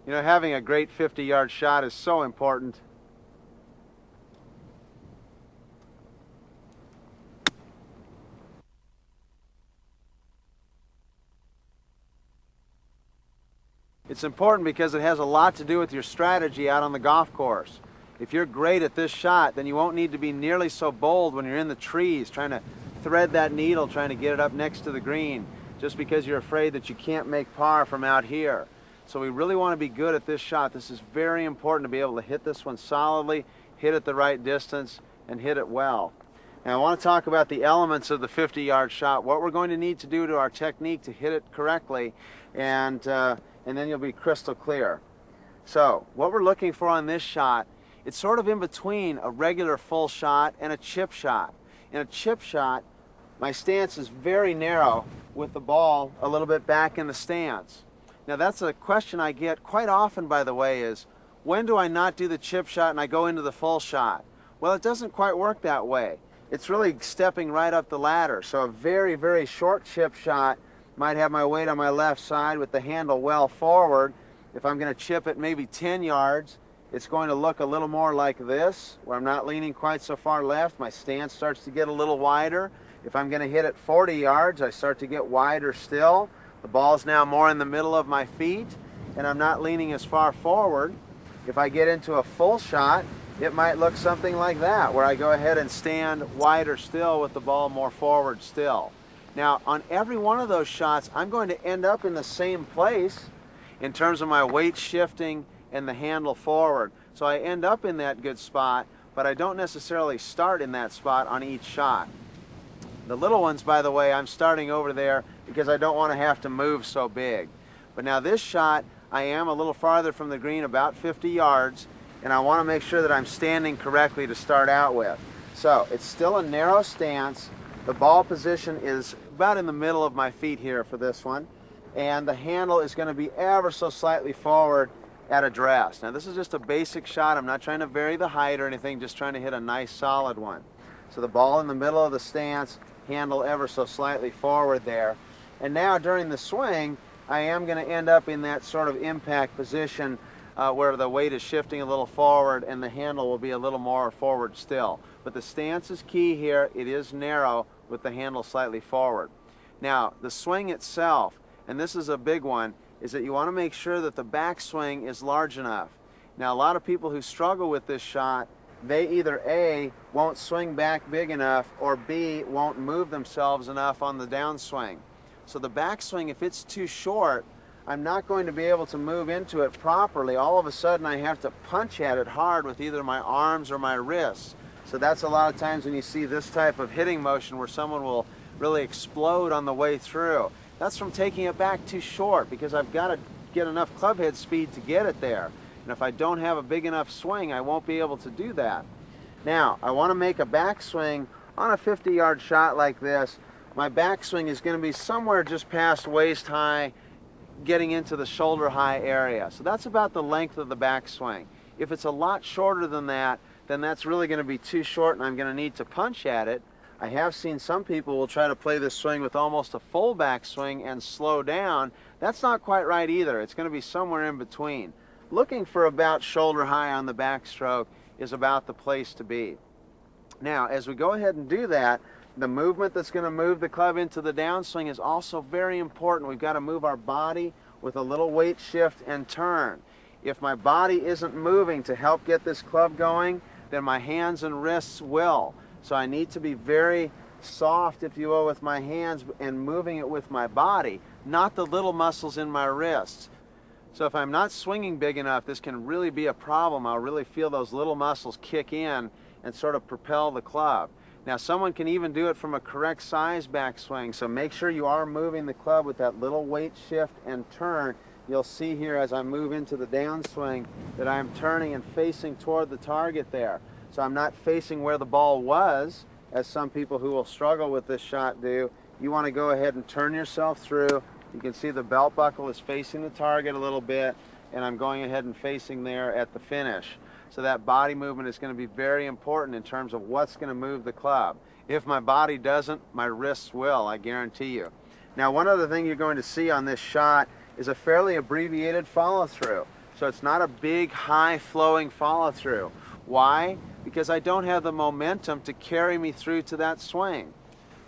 You know, having a great 50-yard shot is so important. It's important because it has a lot to do with your strategy out on the golf course. If you're great at this shot, then you won't need to be nearly so bold when you're in the trees trying to thread that needle, trying to get it up next to the green, just because you're afraid that you can't make par from out here. So we really want to be good at this shot. This is very important to be able to hit this one solidly, hit it the right distance, and hit it well. Now I want to talk about the elements of the 50-yard shot, what we're going to need to do to our technique to hit it correctly, and then you'll be crystal clear. So what we're looking for on this shot, it's sort of in between a regular full shot and a chip shot. In a chip shot, my stance is very narrow with the ball a little bit back in the stance. Now that's a question I get quite often, by the way, is when do I not do the chip shot and I go into the full shot? Well, it doesn't quite work that way. It's really stepping right up the ladder. So a very, very short chip shot might have my weight on my left side with the handle well forward. If I'm going to chip it maybe 10 yards, it's going to look a little more like this, where I'm not leaning quite so far left. My stance starts to get a little wider. If I'm going to hit it 40 yards, I start to get wider still. The ball's now more in the middle of my feet, and I'm not leaning as far forward. If I get into a full shot, it might look something like that, where I go ahead and stand wider still with the ball more forward still. Now, on every one of those shots, I'm going to end up in the same place in terms of my weight shifting and the handle forward. So I end up in that good spot, but I don't necessarily start in that spot on each shot. The little ones, by the way, I'm starting over there because I don't want to have to move so big. But now this shot, I am a little farther from the green, about 50 yards, and I want to make sure that I'm standing correctly to start out with. So it's still a narrow stance. The ball position is about in the middle of my feet here for this one, and the handle is going to be ever so slightly forward at address. Now this is just a basic shot. I'm not trying to vary the height or anything, just trying to hit a nice solid one. So the ball in the middle of the stance, handle ever so slightly forward there. And now during the swing, I am going to end up in that sort of impact position where the weight is shifting a little forward and the handle will be a little more forward still. But the stance is key here. It is narrow with the handle slightly forward. Now, the swing itself, and this is a big one, is that you want to make sure that the backswing is large enough. Now, a lot of people who struggle with this shot, they either A, won't swing back big enough, or B, won't move themselves enough on the downswing. So the backswing, if it's too short, I'm not going to be able to move into it properly. All of a sudden I have to punch at it hard with either my arms or my wrists. So that's a lot of times when you see this type of hitting motion where someone will really explode on the way through. That's from taking it back too short, because I've got to get enough club head speed to get it there. And if I don't have a big enough swing, I won't be able to do that. Now, I want to make a backswing on a 50-yard shot like this. My backswing is going to be somewhere just past waist high, getting into the shoulder high area. So that's about the length of the backswing. If it's a lot shorter than that, then that's really going to be too short and I'm going to need to punch at it. I have seen some people will try to play this swing with almost a full backswing and slow down. That's not quite right either. It's going to be somewhere in between. Looking for about shoulder high on the backstroke is about the place to be. Now, as we go ahead and do that, the movement that's going to move the club into the downswing is also very important. We've got to move our body with a little weight shift and turn. If my body isn't moving to help get this club going, then my hands and wrists will. So I need to be very soft, if you will, with my hands and moving it with my body, not the little muscles in my wrists. So if I'm not swinging big enough, this can really be a problem. I'll really feel those little muscles kick in and sort of propel the club. Now, someone can even do it from a correct size backswing, so make sure you are moving the club with that little weight shift and turn. You'll see here as I move into the downswing that I'm turning and facing toward the target there. So I'm not facing where the ball was, as some people who will struggle with this shot do. You want to go ahead and turn yourself through. You can see the belt buckle is facing the target a little bit, and I'm going ahead and facing there at the finish. So that body movement is going to be very important in terms of what's going to move the club. If my body doesn't, my wrists will, I guarantee you. Now, one other thing you're going to see on this shot is a fairly abbreviated follow-through. So it's not a big, high-flowing follow-through. Why? Because I don't have the momentum to carry me through to that swing.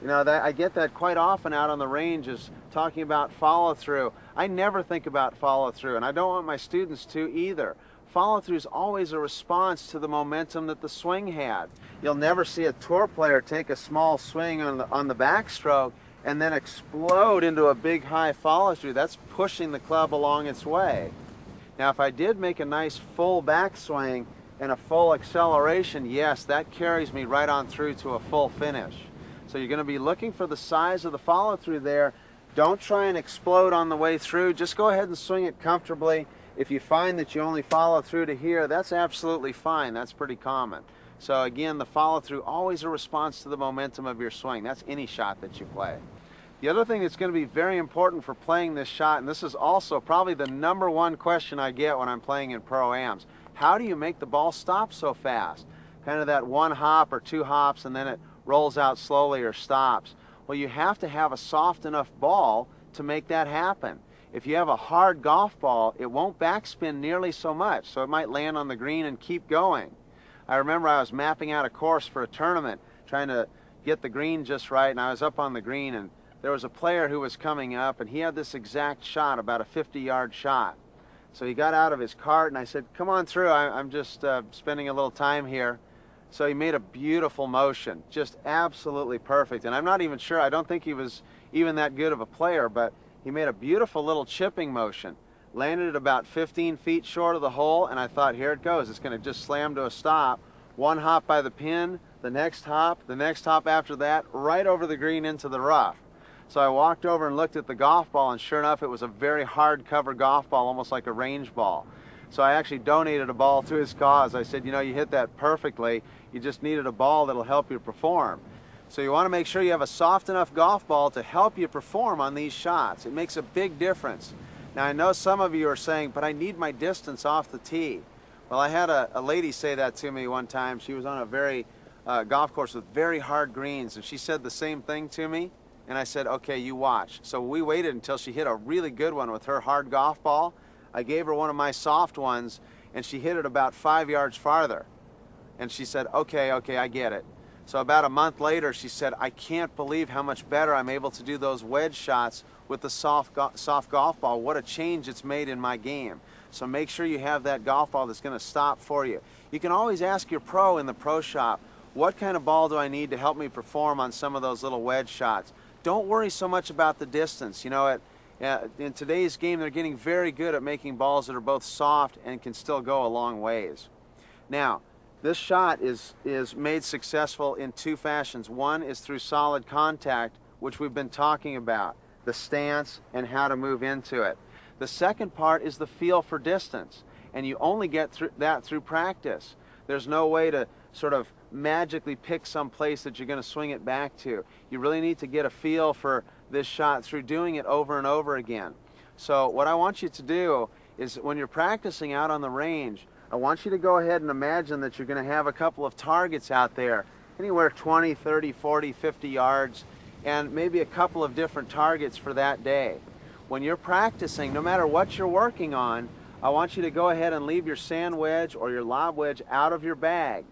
You know, I get that quite often out on the range, is talking about follow-through. I never think about follow-through, and I don't want my students to either. Follow-through is always a response to the momentum that the swing had. You'll never see a tour player take a small swing on the backstroke and then explode into a big high follow-through. That's pushing the club along its way. Now, if I did make a nice full backswing and a full acceleration, yes, that carries me right on through to a full finish. So you're going to be looking for the size of the follow-through there. Don't try and explode on the way through. Just go ahead and swing it comfortably. If you find that you only follow through to here, that's absolutely fine. That's pretty common. So again, the follow-through, always a response to the momentum of your swing. That's any shot that you play. The other thing that's going to be very important for playing this shot, and this is also probably the #1 question I get when I'm playing in Pro-Ams, how do you make the ball stop so fast? Kind of that 1 hop or 2 hops and then it rolls out slowly or stops. Well, you have to have a soft enough ball to make that happen. If you have a hard golf ball, it won't backspin nearly so much, so it might land on the green and keep going. I remember I was mapping out a course for a tournament, trying to get the green just right, and I was up on the green, and there was a player who was coming up, and he had this exact shot, about a 50-yard shot. So he got out of his cart, and I said, come on through, I'm just spending a little time here. So he made a beautiful motion, just absolutely perfect. And I'm not even sure, I don't think he was even that good of a player, but he made a beautiful little chipping motion. Landed at about 15 feet short of the hole, and I thought, here it goes. It's going to just slam to a stop. 1 hop by the pin, the next hop after that, right over the green into the rough. So I walked over and looked at the golf ball, and sure enough, it was a very hard cover golf ball, almost like a range ball. So I actually donated a ball to his cause. I said, you know, you hit that perfectly. You just needed a ball that'll help you perform. So you want to make sure you have a soft enough golf ball to help you perform on these shots. It makes a big difference. Now, I know some of you are saying, but I need my distance off the tee. Well, I had a lady say that to me one time. She was on a very golf course with very hard greens, and she said the same thing to me. And I said, okay, you watch. So we waited until she hit a really good one with her hard golf ball. I gave her one of my soft ones, and she hit it about 5 yards farther. And she said, okay, I get it. So about a month later, she said, I can't believe how much better I'm able to do those wedge shots with the soft golf ball. What a change it's made in my game. So make sure you have that golf ball that's going to stop for you. You can always ask your pro in the pro shop, what kind of ball do I need to help me perform on some of those little wedge shots? Don't worry so much about the distance. You know, in today's game, they're getting very good at making balls that are both soft and can still go a long ways. Now, this shot is made successful in 2 fashions. One is through solid contact, which we've been talking about, the stance and how to move into it. The second part is the feel for distance, and you only get that through practice. There's no way to sort of magically pick some place that you're going to swing it back to. You really need to get a feel for this shot through doing it over and over again. So what I want you to do is, when you're practicing out on the range, I want you to go ahead and imagine that you're going to have a couple of targets out there, anywhere 20, 30, 40, 50 yards, and maybe a couple of different targets for that day. When you're practicing, no matter what you're working on, I want you to go ahead and leave your sand wedge or your lob wedge out of your bag.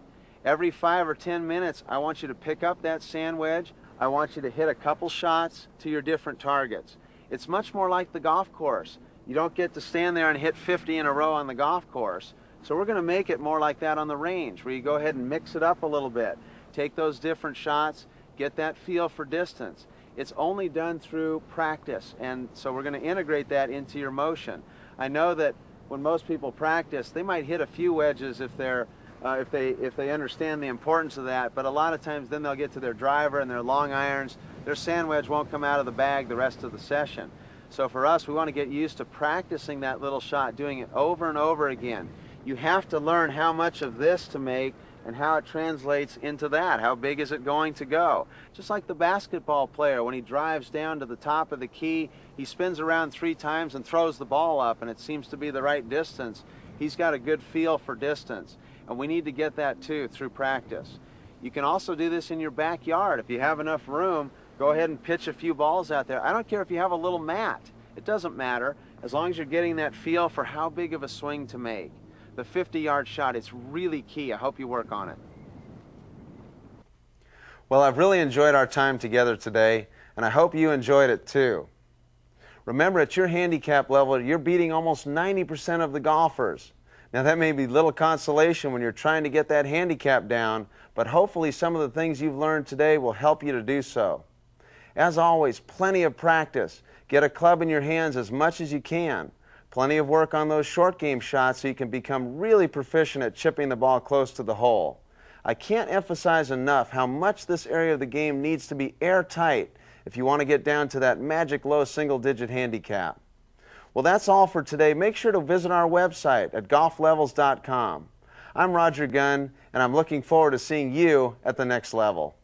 Every 5 or 10 minutes, I want you to pick up that sand wedge. I want you to hit a couple shots to your different targets. It's much more like the golf course. You don't get to stand there and hit 50 in a row on the golf course. So we're going to make it more like that on the range, where you go ahead and mix it up a little bit. Take those different shots, get that feel for distance. It's only done through practice, and so we're going to integrate that into your motion. I know that when most people practice, they might hit a few wedges if they understand the importance of that, but a lot of times then they'll get to their driver and their long irons. Their sand wedge won't come out of the bag the rest of the session. So for us, we want to get used to practicing that little shot, doing it over and over again. You have to learn how much of this to make and how it translates into that. How big is it going to go? Just like the basketball player, when he drives down to the top of the key, he spins around 3 times and throws the ball up, and it seems to be the right distance. He's got a good feel for distance, and we need to get that too through practice. You can also do this in your backyard. If you have enough room, go ahead and pitch a few balls out there. I don't care if you have a little mat. It doesn't matter. As long as you're getting that feel for how big of a swing to make. The 50-yard shot is really key. I hope you work on it. Well, I've really enjoyed our time together today, and I hope you enjoyed it too. Remember, at your handicap level, you're beating almost 90% of the golfers. Now, that may be little consolation when you're trying to get that handicap down, but hopefully some of the things you've learned today will help you to do so. As always, plenty of practice. Get a club in your hands as much as you can. Plenty of work on those short game shots so you can become really proficient at chipping the ball close to the hole. I can't emphasize enough how much this area of the game needs to be airtight if you want to get down to that magic low single-digit handicap. Well, that's all for today. Make sure to visit our website at golflevels.com. I'm Roger Gunn, and I'm looking forward to seeing you at the next level.